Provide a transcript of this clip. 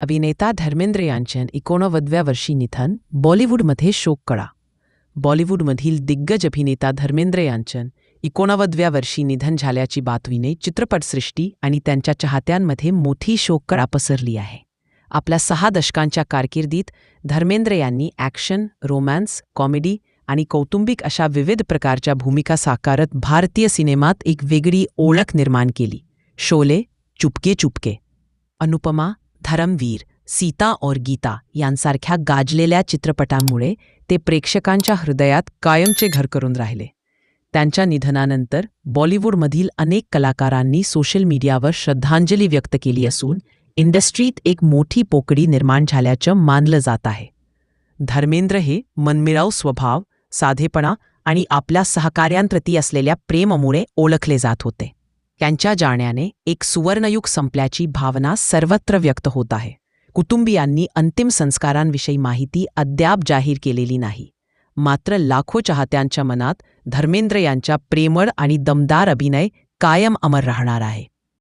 अभिनेता धर्मेंद्र यांचे 89व्या वर्षी निधन, बॉलिवूडमध्ये शोककळा. बॉलिवूडमधील दिग्गज अभिनेता धर्मेंद्र यांचे 89व्या वर्षी निधन झाल्याची बातमीने चित्रपटसृष्टी आणि त्यांच्या चाहत्यांमध्ये मोठी शोककळा पसरली आहे. आपल्या 6 दशकांच्या कारकिर्दीत धर्मेंद्र यांनी ॲक्शन, रोमॅन्स, कॉमेडी आणि कौटुंबिक अशा विविध प्रकारच्या भूमिका साकारत भारतीय सिनेमात एक वेगळी ओळख निर्माण केली. शोले, चुपके चुपके, अनुपमा, धर्मवीर, सीता और गीता यांसारख्या गाजलेल्या चित्रपटांमुळे ते प्रेक्षकांच्या हृदयात कायमचे घर करून राहिले. त्यांच्या निधनानंतर बॉलिवूडमधील अनेक कलाकारांनी सोशल मीडियावर श्रद्धांजली व्यक्त केली असून इंडस्ट्रीत एक मोठी पोकळी निर्माण झाल्याचं मानलं जात आहे. धर्मेंद्र हे मनमिळाऊ स्वभाव, साधेपणा आणि आपल्या सहकाऱ्यांप्रती असलेल्या प्रेमामुळे ओळखले जात होते. त्यांच्या जाण्याने एक सुवर्णयुग संपल्याची भावना सर्वत्र व्यक्त होत आहे. कुटुंबियांनी अंतिम संस्कारांविषयी माहिती अद्याप जाहीर केलेली नाही. मात्र लाखो चाहत्यांच्या मनात धर्मेंद्र यांचा प्रेमळ आणि दमदार अभिनय कायम अमर राहणार आहे.